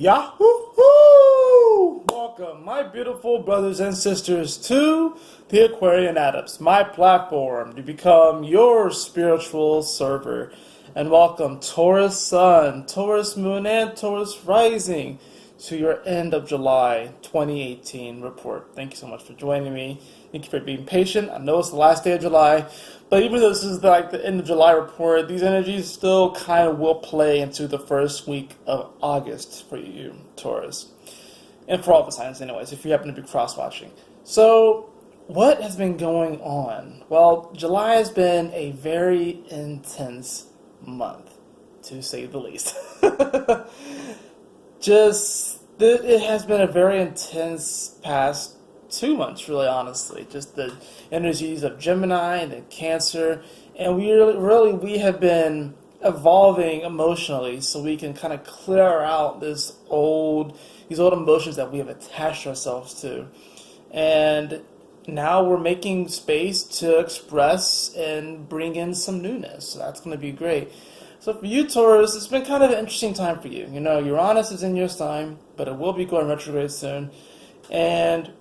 Yahoo! Welcome, my beautiful brothers and sisters, to the Aquarian Adepts, my platform to become your spiritual server. And welcome, Taurus Sun, Taurus Moon, and Taurus Rising, to your end of July 2018 report. Thank you so much for joining me. Thank you for being patient. I know it's the last day of July, but even though this is like the end of July report, these energies still kind of will play into the first week of August for you, Taurus. And for all the signs anyways, if you happen to be cross-watching. So, what has been going on? Well, July has been a very intense month, to say the least. It has been a very intense past 2 months, really, honestly. Just the energies of Gemini and then Cancer, and we have been evolving emotionally, so we can kind of clear out these old emotions that we have attached ourselves to, and now we're making space to express and bring in some newness. So that's going to be great. So for you, Taurus, it's been kind of an interesting time for you. You know, Uranus is in your sign, but it will be going retrograde soon. And,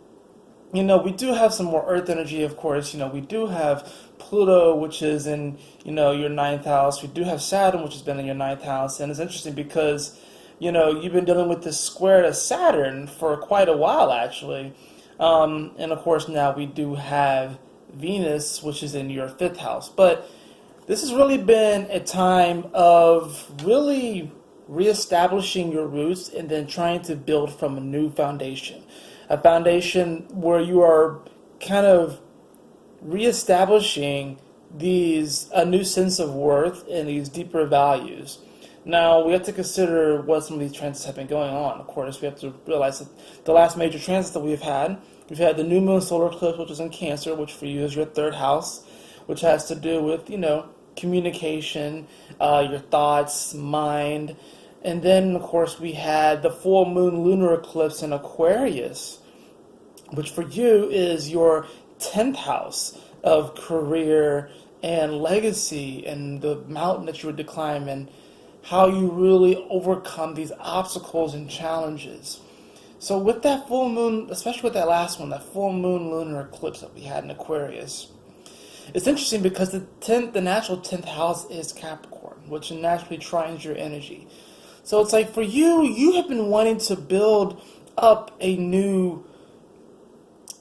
you know, we do have some more Earth energy, of course. You know, we do have Pluto, which is in, you know, your 9th house. We do have Saturn, which has been in your 9th house. And it's interesting because, you know, you've been dealing with this square to Saturn for quite a while, actually. And, of course, now we do have Venus, which is in your 5th house. But this has really been a time of really reestablishing your roots and then trying to build from a new foundation. A foundation where you are kind of reestablishing a new sense of worth and these deeper values. Now, we have to consider what some of these transits have been going on. Of course, we have to realize that the last major transit that we've had the new moon solar eclipse, which is in Cancer, which for you is your 3rd house, which has to do with, you know, communication, your thoughts, mind. And then, of course, we had the full moon lunar eclipse in Aquarius, which for you is your 10th house of career and legacy and the mountain that you would climb and how you really overcome these obstacles and challenges. So with that full moon, especially with that last one, that full moon lunar eclipse that we had in Aquarius, it's interesting because the natural 10th house is Capricorn, which naturally trines your energy. So it's like for you have been wanting to build up wanting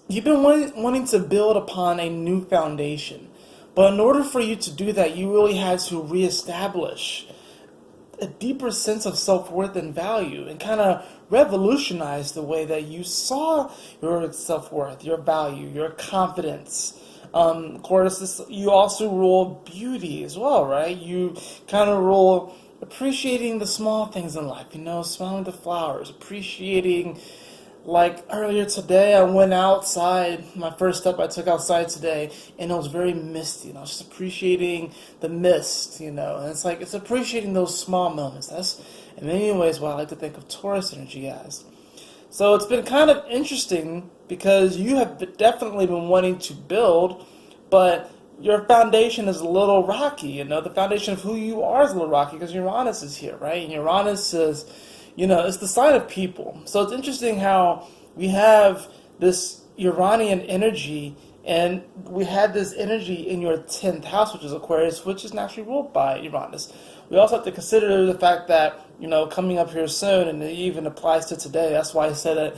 to build upon a new foundation. But in order for you to do that, you really had to reestablish a deeper sense of self-worth and value and kind of revolutionize the way that you saw your self-worth, your value, your confidence. Of course, you also rule beauty as well, right? You kind of rule appreciating the small things in life, you know, smelling the flowers, appreciating, like earlier today, I went outside, my first step I took outside today, and it was very misty, and I was just appreciating the mist, you know, and it's appreciating those small moments. That's, in many ways, what I like to think of Taurus energy as. So it's been kind of interesting because you have definitely been wanting to build, but your foundation is a little rocky, you know, the foundation of who you are is a little rocky because Uranus is here, right? And Uranus is, you know, it's the sign of people. So it's interesting how we have this Uranian energy, and we had this energy in your 10th house, which is Aquarius, which is naturally ruled by Uranus. We also have to consider the fact that, you know, coming up here soon, and it even applies to today. That's why I said that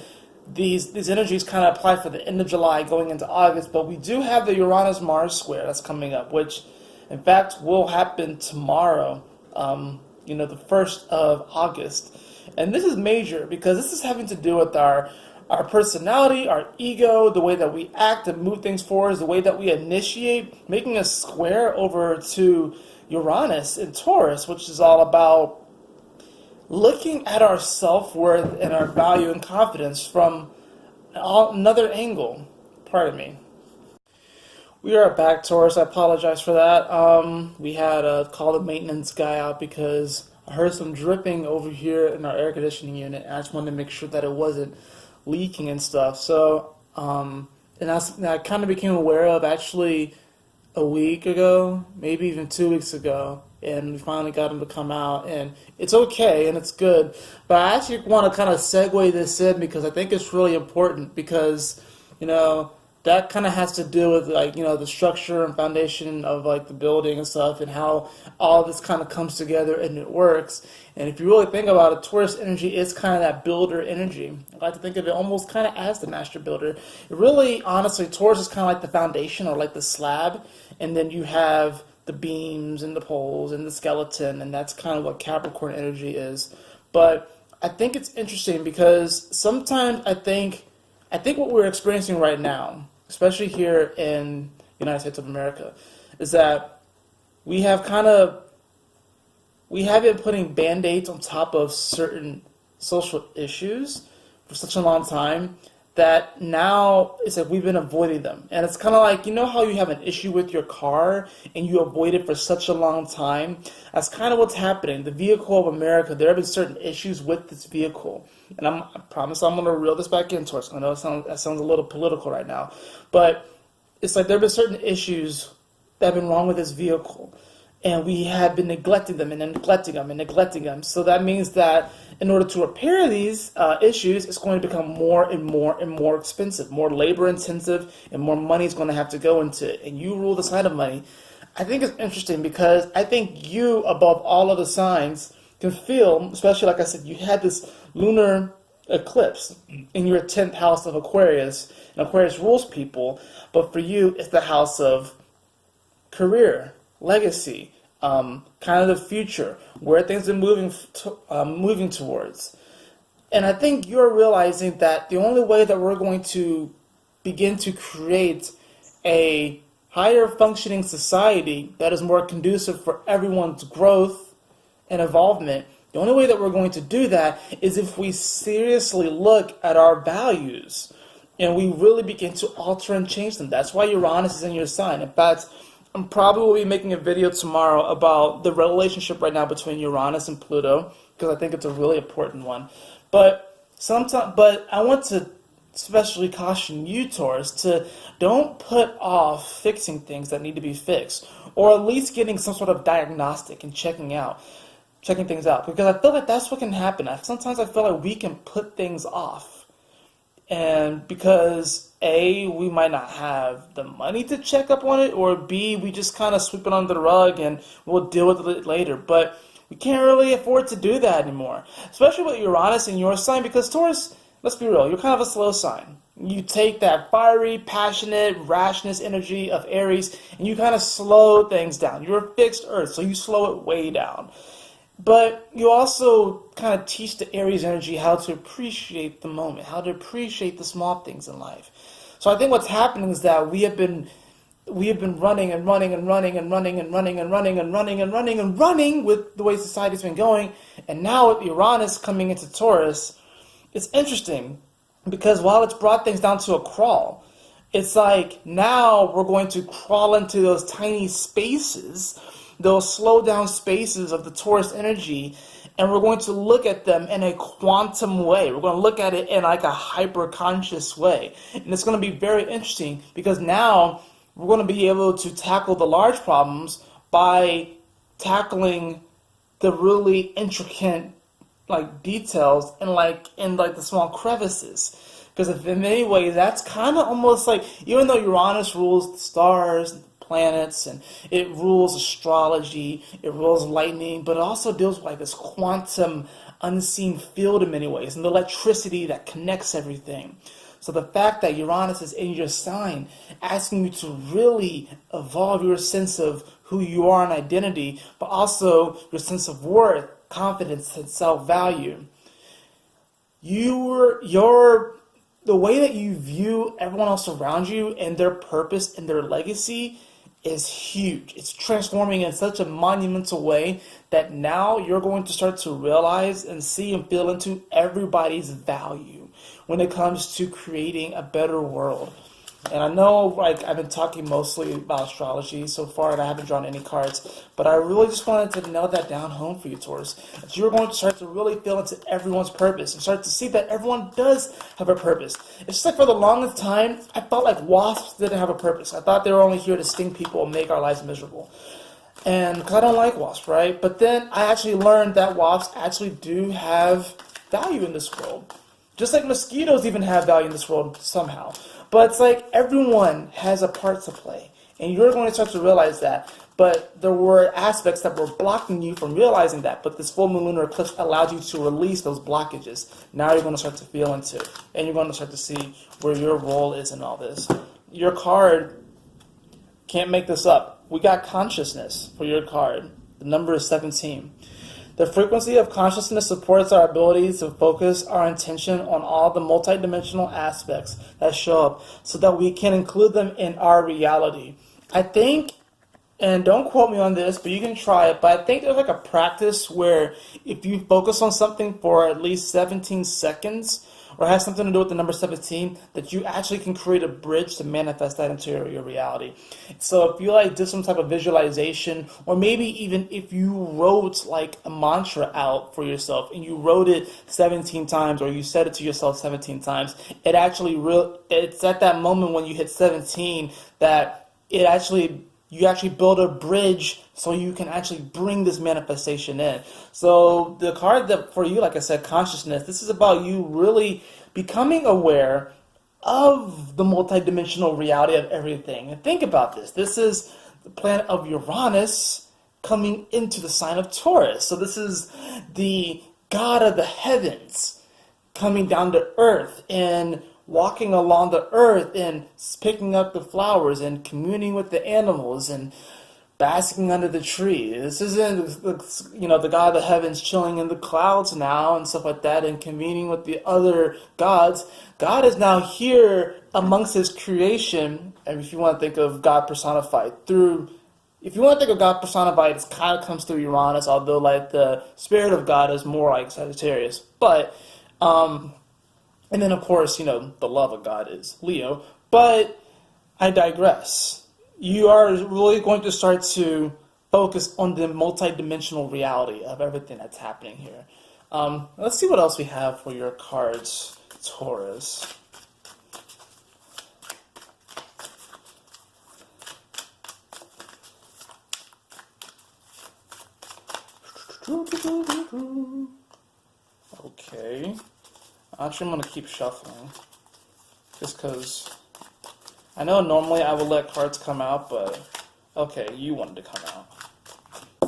these energies kind of apply for the end of July going into August, but we do have the Uranus-Mars square that's coming up, which, in fact, will happen tomorrow, you know, the 1st of August. And this is major because this is having to do with our personality, our ego, the way that we act and move things forward, the way that we initiate, making a square over to Uranus in Taurus, which is all about looking at our self-worth and our value and confidence from another angle. Pardon me. We are back, Taurus. I apologize for that. We had to call the maintenance guy out because I heard some dripping over here in our air conditioning unit, and I just wanted to make sure that it wasn't leaking and stuff. So, and I kind of became aware of actually a week ago, maybe even 2 weeks ago, and we finally got him to come out, and it's okay and it's good. But I actually want to kind of segue this in because I think it's really important because, you know, that kind of has to do with, like, you know, the structure and foundation of, like, the building and stuff, and how all this kind of comes together and it works. And if you really think about it, Taurus energy is kind of that builder energy. I like to think of it almost kind of as the master builder. It really, honestly, Taurus is kind of like the foundation or like the slab, and then you have the beams and the poles and the skeleton, and that's kind of what Capricorn energy is. But I think it's interesting because sometimes I think what we're experiencing right now, especially here in the United States of America, is that we have been putting band-aids on top of certain social issues for such a long time that now it's like we've been avoiding them. And it's kind of like, you know how you have an issue with your car and you avoid it for such a long time? That's kind of what's happening. The vehicle of America, there have been certain issues with this vehicle. And I promise I'm going to reel this back into it. I know that sounds a little political right now. But it's like there have been certain issues that have been wrong with this vehicle. And we have been neglecting them and neglecting them and neglecting them. So that means that in order to repair these issues, it's going to become more and more and more expensive, more labor intensive, and more money is going to have to go into it. And you rule the sign of money. I think it's interesting because I think you, above all other signs, can feel, especially like I said, you had this lunar eclipse in your 10th house of Aquarius. And Aquarius rules people, but for you, it's the house of career, legacy, kind of the future, where things are moving towards. And I think you're realizing that the only way that we're going to begin to create a higher functioning society that is more conducive for everyone's growth and involvement, the only way that we're going to do that is if we seriously look at our values and we really begin to alter and change them. That's why Uranus is in your sign. In fact, I'm probably will be making a video tomorrow about the relationship right now between Uranus and Pluto, because I think it's a really important one. But I want to especially caution you, Taurus, to don't put off fixing things that need to be fixed, or at least getting some sort of diagnostic and checking things out, because I feel like that's what can happen. Sometimes I feel like we can put things off. And because A, we might not have the money to check up on it, or B, we just kind of sweep it under the rug and we'll deal with it later. But we can't really afford to do that anymore, especially with Uranus in your sign, because Taurus, let's be real, you're kind of a slow sign. You take that fiery, passionate, rashness energy of Aries and you kind of slow things down. You're a fixed earth, so you slow it way down. But you also kind of teach the Aries energy how to appreciate the moment, how to appreciate the small things in life. So I think what's happening is that we have been running and running and running and running and running and running and running and running and running with the way society's been going. And now with Uranus coming into Taurus, it's interesting because while it's brought things down to a crawl, it's like now we're going to crawl into those tiny spaces, those slow down spaces of the Taurus energy, and we're going to look at them in a quantum way. We're going to look at it in like a hyper conscious way. And it's going to be very interesting because now we're going to be able to tackle the large problems by tackling the really intricate details and the small crevices. Because in many ways, that's kind of almost like, even though Uranus rules the stars, planets, and it rules astrology, it rules lightning, but it also deals with this quantum unseen field in many ways, and the electricity that connects everything. So the fact that Uranus is in your sign, asking you to really evolve your sense of who you are and identity, but also your sense of worth, confidence, and self-value. The way that you view everyone else around you and their purpose and their legacy is huge. It's transforming in such a monumental way that now you're going to start to realize and see and feel into everybody's value when it comes to creating a better world. And I know I've been talking mostly about astrology so far and I haven't drawn any cards, but I really just wanted to nail that down home for you, Taurus. That you're going to start to really feel into everyone's purpose and start to see that everyone does have a purpose. It's just like for the longest time, I felt like wasps didn't have a purpose. I thought they were only here to sting people and make our lives miserable. and because I don't like wasps, right? But then I actually learned that wasps actually do have value in this world. Just like mosquitoes even have value in this world somehow. But it's like everyone has a part to play. And you're going to start to realize that. But there were aspects that were blocking you from realizing that. But this full moon lunar eclipse allowed you to release those blockages. Now you're going to start to feel into it. And you're going to start to see where your role is in all this. Your card, can't make this up. We got consciousness for your card. The number is 17. The frequency of consciousness supports our ability to focus our attention on all the multidimensional aspects that show up so that we can include them in our reality. I think, and don't quote me on this, but you can try it, but I think there's like a practice where if you focus on something for at least 17 seconds, or has something to do with the number 17, that you actually can create a bridge to manifest that into your reality. So if you like did some type of visualization, or maybe even if you wrote like a mantra out for yourself and you wrote it 17 times, or you said it to yourself 17 times, it's at that moment when you hit 17 that you actually build a bridge so you can actually bring this manifestation in. So the card that for you, like I said, consciousness, this is about you really becoming aware of the multidimensional reality of everything. And think about this. This is the planet of Uranus coming into the sign of Taurus. So this is the god of the heavens coming down to earth and walking along the earth and picking up the flowers and communing with the animals and basking under the tree. This isn't, the god of the heavens chilling in the clouds now and stuff like that and convening with the other gods. God is now here amongst his creation. And if you want to think of God personified, it kind of comes through Uranus, although like the spirit of God is more like Sagittarius. But, and then, of course, the love of God is Leo. But I digress. You are really going to start to focus on the multidimensional reality of everything that's happening here. Let's see what else we have for your cards, Taurus. Okay. Actually, I'm going to keep shuffling, just because I know normally I would let cards come out, but okay, you wanted to come out.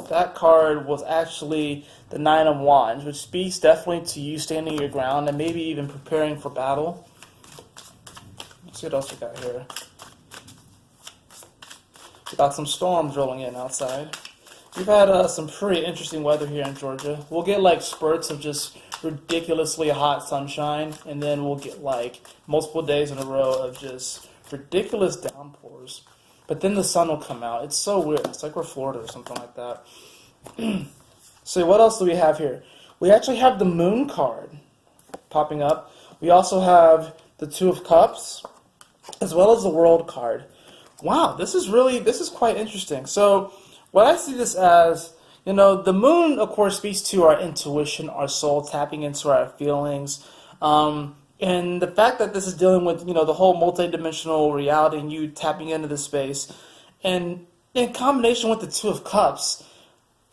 That card was actually the Nine of Wands, which speaks definitely to you standing your ground and maybe even preparing for battle. Let's see what else we got here. We got some storms rolling in outside. We've had some pretty interesting weather here in Georgia. We'll get like spurts of just ridiculously hot sunshine, and then we'll get like multiple days in a row of just ridiculous downpours. But then the sun will come out. It's so weird. It's like we're Florida or something like that. So what else do we have here? We actually have the Moon card popping up. We also have the Two of Cups, as well as the World card. Wow, this is quite interesting. So what I see this as, the moon, of course, speaks to our intuition, our soul, tapping into our feelings. And the fact that this is dealing with, the whole multidimensional reality and you tapping into this space. And in combination with the Two of Cups,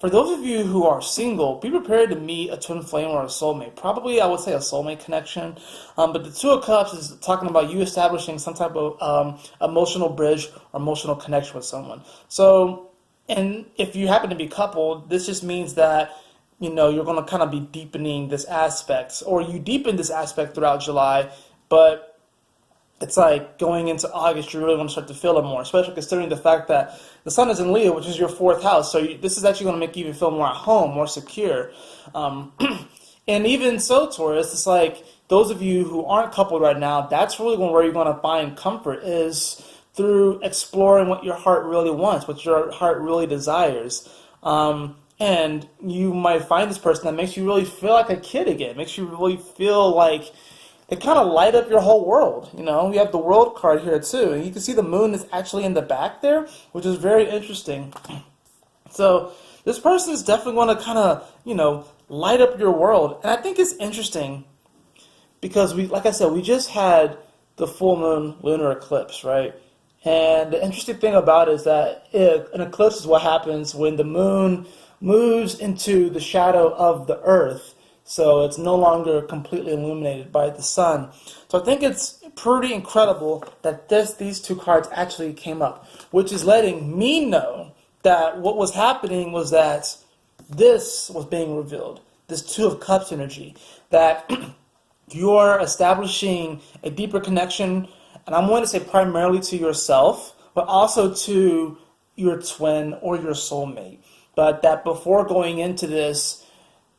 for those of you who are single, be prepared to meet a twin flame or a soulmate. Probably, I would say, a soulmate connection. But the Two of Cups is talking about you establishing some type of emotional bridge or emotional connection with someone. So, and if you happen to be coupled, this just means that, you're going to kind of be deepening this aspect, or you deepen this aspect throughout July, but it's like going into August, you're really going to start to feel it more, especially considering the fact that the sun is in Leo, which is your fourth house. So this is actually going to make you even feel more at home, more secure. And even so, Taurus, it's like those of you who aren't coupled right now, that's really where you're going to find comfort, is through exploring what your heart really wants, what your heart really desires. And you might find this person that makes you really feel like a kid again, makes you really feel like they kind of light up your whole world. You have the World card here too, and you can see the moon is actually in the back there, which is very interesting. So this person is definitely going to kind of, light up your world. And I think it's interesting because like I said, we just had the full moon lunar eclipse, right? And the interesting thing about it is that an eclipse is what happens when the moon moves into the shadow of the earth. So it's no longer completely illuminated by the sun. So I think it's pretty incredible that these two cards actually came up, which is letting me know that what was happening was that this was being revealed. This Two of Cups energy, that you're establishing a deeper connection, and I'm going to say primarily to yourself, but also to your twin or your soulmate. But that before going into this,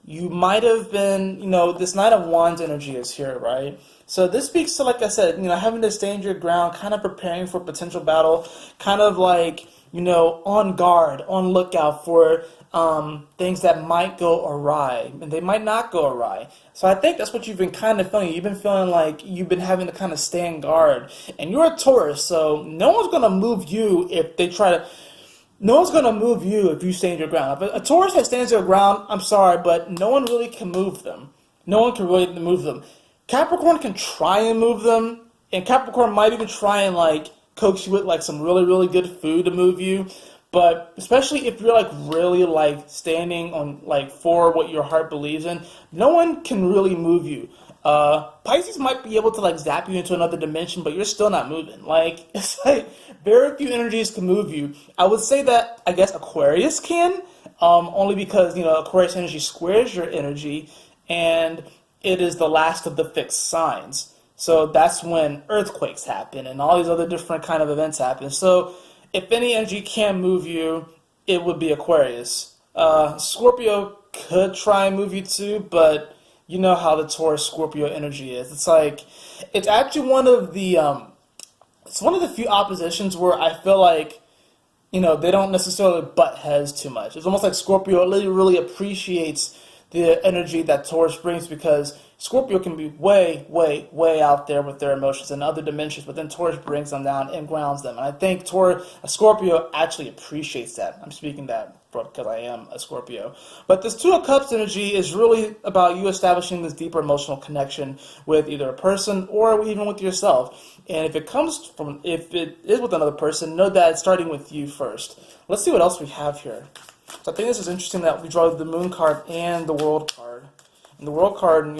you might have been, this Knight of Wands energy is here, right? So this speaks to, like I said, having to stand your ground, kind of preparing for potential battle, kind of like, on guard, on lookout for things that might go awry, and they might not go awry. So I think that's what you've been kind of feeling. You've been feeling like you've been having to kind of stand guard. And you're a Taurus, so no one's going to move you if they try to... No one's going to move you if you stand your ground. If a Taurus that stands their ground, I'm sorry, but no one really can move them. No one can really move them. Capricorn can try and move them, and Capricorn might even try and like coax you with like some really, really good food to move you. But especially if you're like really like standing on like for what your heart believes in, no one can really move you. Pisces might be able to like zap you into another dimension, but you're still not moving. Like, it's like very few energies can move you. I would say that I guess Aquarius can, only because Aquarius energy squares your energy, and it is the last of the fixed signs. So that's when earthquakes happen and all these other different kind of events happen. So if any energy can move you, it would be Aquarius. Scorpio could try and move you too, but you know how the Taurus Scorpio energy is. It's like, it's actually one of the few oppositions where I feel like, they don't necessarily butt heads too much. It's almost like Scorpio really appreciates the energy that Taurus brings, because Scorpio can be way, way, way out there with their emotions and other dimensions, but then Taurus brings them down and grounds them. And I think Scorpio actually appreciates that. I'm speaking that because I am a Scorpio. But this Two of Cups energy is really about you establishing this deeper emotional connection with either a person or even with yourself. And if it is with another person, know that it's starting with you first. Let's see what else we have here. So I think this is interesting that we draw the Moon card and the World card. And the World card,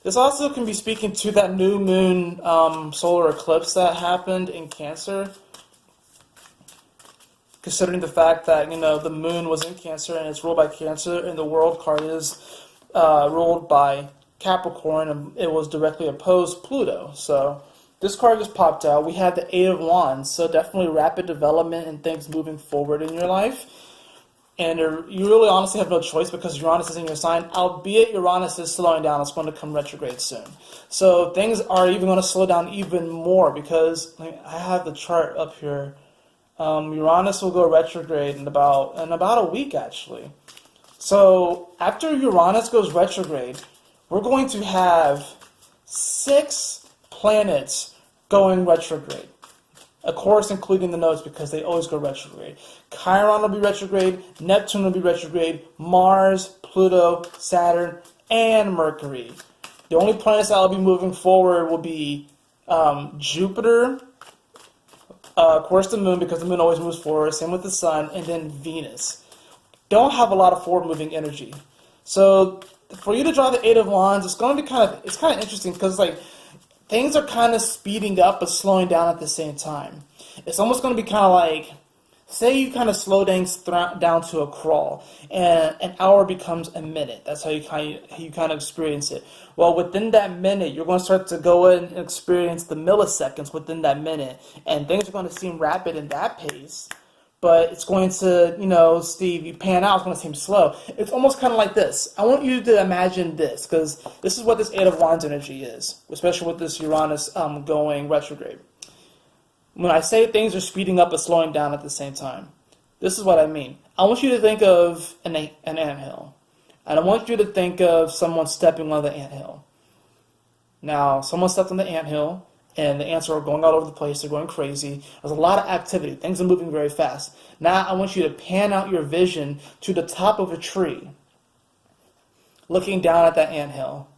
this also can be speaking to that new moon solar eclipse that happened in Cancer. Considering the fact that, the moon was in Cancer and it's ruled by Cancer, and the World card is ruled by Capricorn, and it was directly opposed Pluto. So this card just popped out. We have the Eight of Wands, so definitely rapid development and things moving forward in your life. And you really honestly have no choice because Uranus is in your sign, albeit Uranus is slowing down. It's going to come retrograde soon. So things are even going to slow down even more because I have the chart up here. Uranus will go retrograde in about a week, actually. So after Uranus goes retrograde, we're going to have 6 planets going retrograde. Of course, including the nodes, because they always go retrograde. Chiron will be retrograde, Neptune will be retrograde, Mars, Pluto, Saturn, and Mercury. The only planets that will be moving forward will be Jupiter, of course the Moon, because the Moon always moves forward, same with the Sun, and then Venus. Don't have a lot of forward-moving energy. So for you to draw the Eight of Wands, it's going to be kind of interesting because things are kind of speeding up but slowing down at the same time. It's almost going to be kind of like, say you kind of slow things down to a crawl, and an hour becomes a minute. That's how you kind of experience it. Well, within that minute, you're going to start to go in and experience the milliseconds within that minute, and things are going to seem rapid in that pace. But it's going to, Steve, you pan out, it's going to seem slow. It's almost kind of like this. I want you to imagine this, because this is what this Eight of Wands energy is, especially with this Uranus going retrograde. When I say things are speeding up and slowing down at the same time, this is what I mean. I want you to think of an anthill. And I want you to think of someone stepping on the anthill. Now, someone stepped on the anthill, and the ants are going all over the place. They're going crazy. There's a lot of activity. Things are moving very fast. Now I want you to pan out your vision to the top of a tree, looking down at that anthill.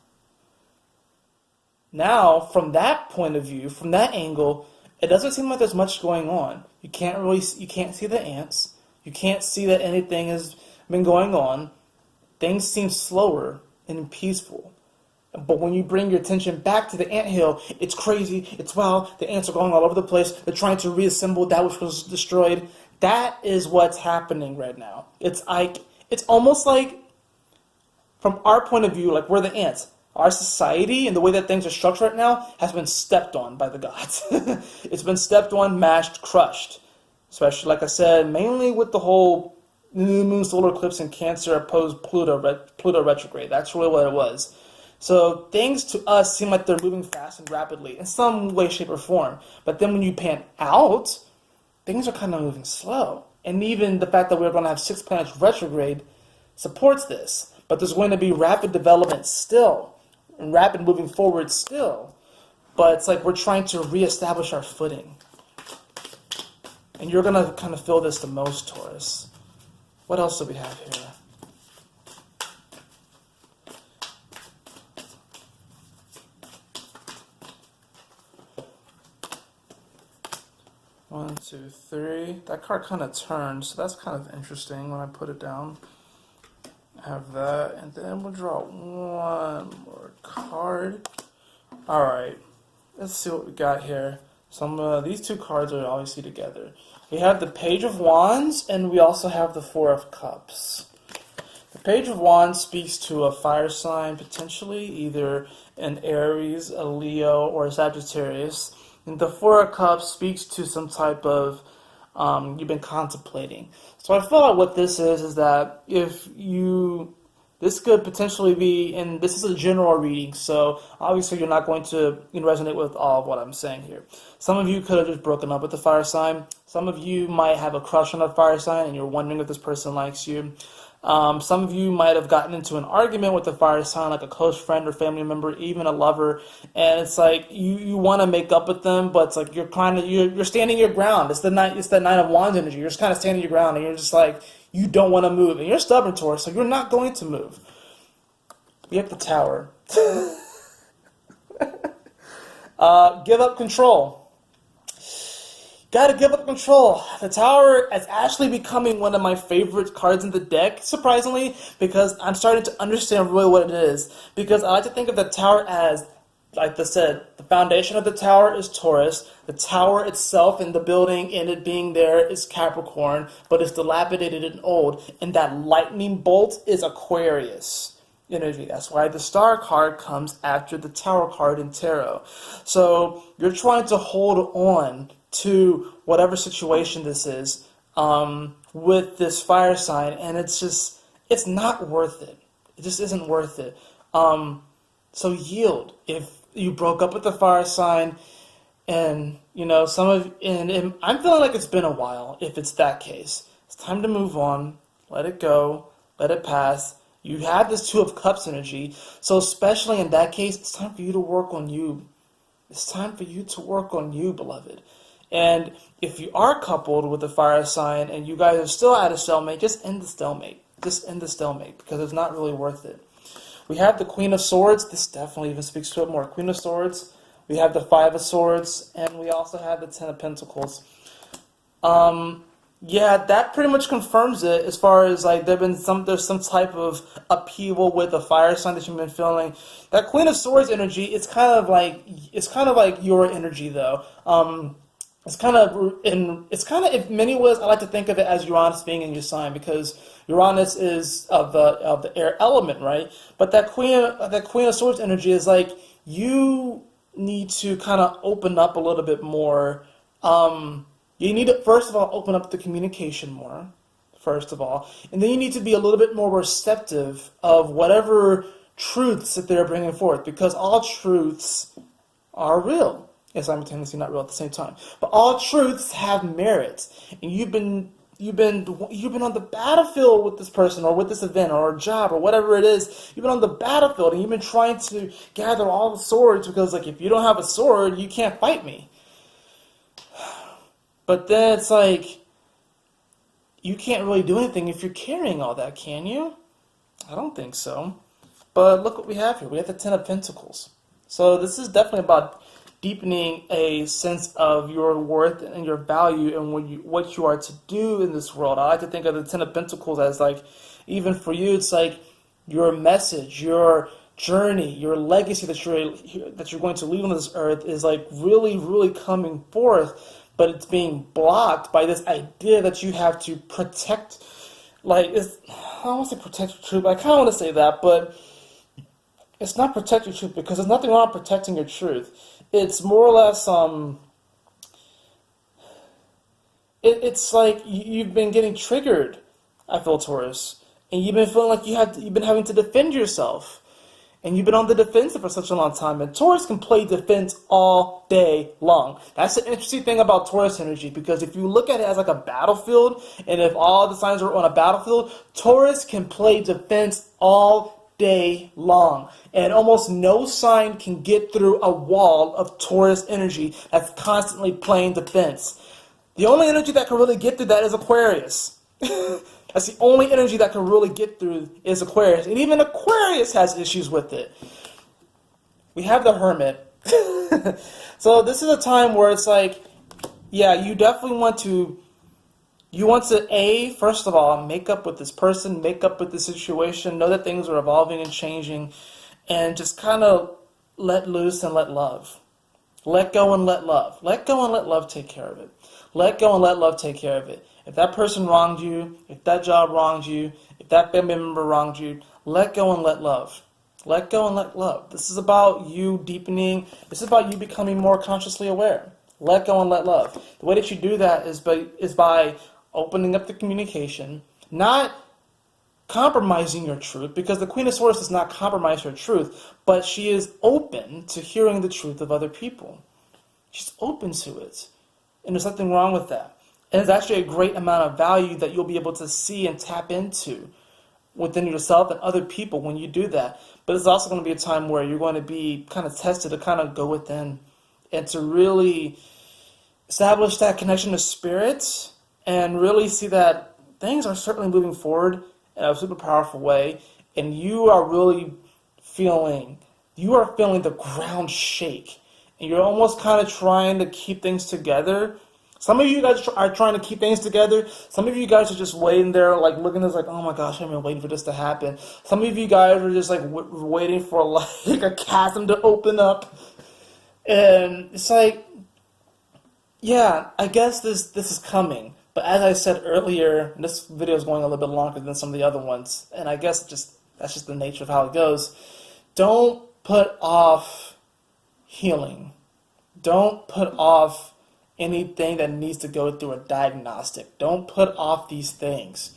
Now, from that point of view, from that angle, it doesn't seem like there's much going on. You can't see the ants. You can't see that anything has been going on. Things seem slower and peaceful. But when you bring your attention back to the anthill, it's crazy, it's wild, the ants are going all over the place, they're trying to reassemble that which was destroyed. That is what's happening right now. It's almost like, from our point of view, like we're the ants. Our society and the way that things are structured right now has been stepped on by the gods. It's been stepped on, mashed, crushed. Especially, like I said, mainly with the whole new moon solar eclipse in Cancer opposed Pluto retrograde. That's really what it was. So things to us seem like they're moving fast and rapidly in some way, shape, or form. But then when you pan out, things are kind of moving slow. And even the fact that we're going to have 6 planets retrograde supports this. But there's going to be rapid development still, and rapid moving forward still. But it's like we're trying to reestablish our footing. And you're going to kind of feel this the most, Taurus. What else do we have here? 1, 2, 3. That card kind of turns, so that's kind of interesting when I put it down. Have that, and then we'll draw one more card. Alright, let's see what we got here. These two cards are obviously together. We have the Page of Wands, and we also have the Four of Cups. The Page of Wands speaks to a fire sign, potentially, either an Aries, a Leo, or a Sagittarius. And the Four of Cups speaks to some type of you've been contemplating. So I feel like what this is that this could potentially be, and this is a general reading, so obviously you're not going to resonate with all of what I'm saying here. Some of you could have just broken up with the fire sign. Some of you might have a crush on a fire sign and you're wondering if this person likes you. Some of you might have gotten into an argument with a fire sign, like a close friend or family member, even a lover, and it's like you want to make up with them, but it's like you're standing your ground. It's that Nine of Wands energy. You're just kind of standing your ground, and you're just like, you don't want to move, and you're stubborn, Taurus, so you're not going to move. We have the Tower. Give up control. Gotta give up control. The Tower is actually becoming one of my favorite cards in the deck, surprisingly, because I'm starting to understand really what it is. Because I like to think of the Tower as, like I said, the foundation of the Tower is Taurus. The Tower itself and the building and it being there is Capricorn, but it's dilapidated and old. And that lightning bolt is Aquarius energy. That's why the Star card comes after the Tower card in Tarot. So you're trying to hold on to whatever situation this is with this fire sign, and it's not worth it. It just isn't worth it. So yield. If you broke up with the fire sign, and and I'm feeling like it's been a while. If it's that case, it's time to move on. Let it go. Let it pass. You have this Two of Cups energy, so especially in that case, it's time for you to work on you. It's time for you to work on you, beloved. And if you are coupled with a fire sign and you guys are still at a stalemate, just end the stalemate. Just end the stalemate, because it's not really worth it. We have the Queen of Swords. This definitely even speaks to it more. Queen of Swords. We have the Five of Swords. And we also have the Ten of Pentacles. Yeah, that pretty much confirms it as far as like there's some type of upheaval with the fire sign that you've been feeling. That Queen of Swords energy, it's kind of like your energy though. It's kind of in many ways I like to think of it as Uranus being in your sign, because Uranus is of the air element, right? But that Queen of Swords energy is like you need to kind of open up a little bit more. You need to first of all open up the communication more, first of all, and then you need to be a little bit more receptive of whatever truths that they're bringing forth, because all truths are real. Simultaneously not real at the same time, but all truths have merit, and you've been on the battlefield with this person or with this event or a job or whatever it is. You've been on the battlefield and you've been trying to gather all the swords, because like if you don't have a sword, you can't fight me. But then it's like you can't really do anything if you're carrying all that, can you? I don't think so. But look what we have here. We have the Ten of Pentacles. So this is definitely about deepening a sense of your worth and your value and what you are to do in this world. I like to think of the Ten of Pentacles as like, even for you, it's like your message, your journey, your legacy that you're going to leave on this earth is like really, really coming forth, but it's being blocked by this idea that you have to protect. Like, I don't want to say protect your truth, but I kind of want to say that, but it's not protect your truth, because there's nothing wrong with protecting your truth. It's more or less, it's like you've been getting triggered, I feel, Taurus, and you've been feeling like you've been having to defend yourself, and you've been on the defensive for such a long time. And Taurus can play defense all day long. That's the interesting thing about Taurus energy, because if you look at it as like a battlefield, and if all the signs are on a battlefield, Taurus can play defense all day long, and almost no sign can get through a wall of Taurus energy that's constantly playing defense. The only energy that can really get through that is Aquarius. That's the only energy that can really get through is Aquarius, and even Aquarius has issues with it. We have the Hermit. So this is a time where it's like, yeah, you definitely want to first of all, make up with this person, make up with the situation, know that things are evolving and changing, and just kind of let loose and let love. Let go and let love. Let go and let love take care of it. Let go and let love take care of it. If that person wronged you, if that job wronged you, if that family member wronged you, let go and let love. Let go and let love. This is about you deepening. This is about you becoming more consciously aware. Let go and let love. The way that you do that is by opening up the communication, not compromising your truth, because the Queen of Swords does not compromise her truth, but she is open to hearing the truth of other people. She's open to it, and there's nothing wrong with that. And it's actually a great amount of value that you'll be able to see and tap into within yourself and other people when you do that. But it's also going to be a time where you're going to be kind of tested to kind of go within and to really establish that connection to spirit, and really see that things are certainly moving forward in a super powerful way, and you are feeling the ground shake, and you're almost kind of trying to keep things together. Some of you guys are trying to keep things together. Some of you guys are just waiting there, like looking at this, like, oh my gosh, I've been waiting for this to happen. Some of you guys are just like waiting for like a chasm to open up, and it's like, yeah, I guess this is coming. But as I said earlier, this video is going a little bit longer than some of the other ones, and I guess that's just the nature of how it goes. Don't put off healing. Don't put off anything that needs to go through a diagnostic. Don't put off these things.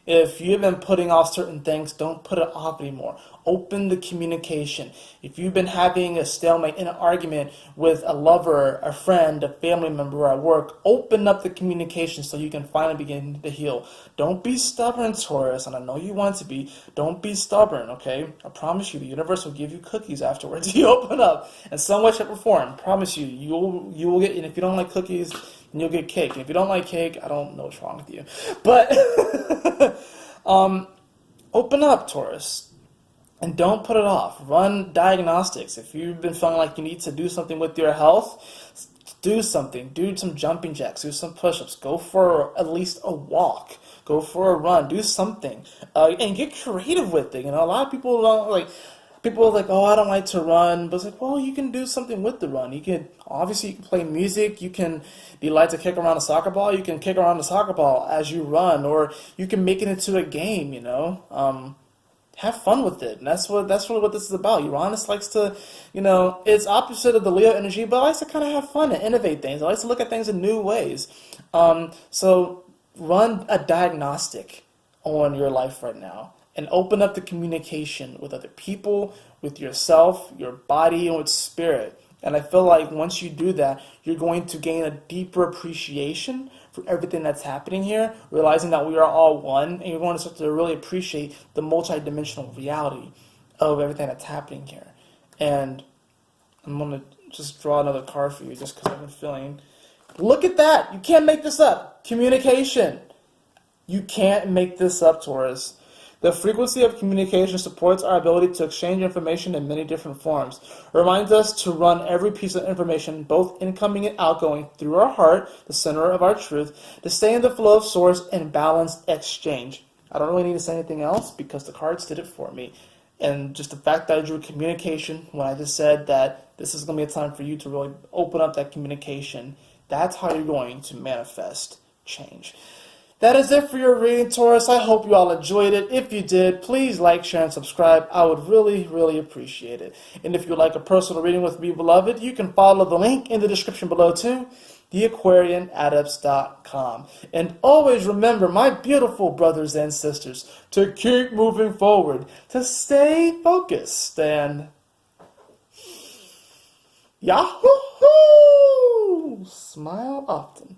If you've been putting off certain things, don't put it off anymore. Open the communication. If you've been having a stalemate in an argument with a lover, a friend, a family member at work, open up the communication so you can finally begin to heal. Don't be stubborn, Taurus, and I know you want to be. Don't be stubborn, okay? I promise you, the universe will give you cookies afterwards. You open up in some way, shape, or form. I promise you, you will get, and if you don't like cookies, then you'll get cake. And if you don't like cake, I don't know what's wrong with you. But open up, Taurus. And don't put it off. Run diagnostics. If you've been feeling like you need to do something with your health, do something. Do some jumping jacks. Do some push-ups. Go for at least a walk. Go for a run. Do something. And get creative with it. You know, a lot of people don't like. People are like, oh, I don't like to run. But it's like, well, you can do something with the run. You can play music. You can, do you like to kick around a soccer ball? You can kick around the soccer ball as you run, or you can make it into a game. You know. Have fun with it. And that's really what this is about. Uranus likes to, you know, it's opposite of the Leo energy, but likes to kind of have fun and innovate things. It likes to look at things in new ways. So run a diagnostic on your life right now and open up the communication with other people, with yourself, your body, and with spirit. And I feel like once you do that, you're going to gain a deeper appreciation for everything that's happening here, realizing that we are all one, and you're going to start to really appreciate the multidimensional reality of everything that's happening here. And I'm going to just draw another card for you just because I've been feeling, look at that! You can't make this up! Communication! You can't make this up, Taurus. The frequency of communication supports our ability to exchange information in many different forms. It reminds us to run every piece of information, both incoming and outgoing, through our heart, the center of our truth, to stay in the flow of source and balanced exchange. I don't really need to say anything else because the cards did it for me. And just the fact that I drew communication, when I just said that this is going to be a time for you to really open up that communication, that's how you're going to manifest change. That is it for your reading, Taurus. I hope you all enjoyed it. If you did, please like, share, and subscribe. I would really, really appreciate it. And if you'd like a personal reading with me, beloved, you can follow the link in the description below too, theaquarianadepts.com. And always remember, my beautiful brothers and sisters, to keep moving forward, to stay focused, and Yahoo! Smile often.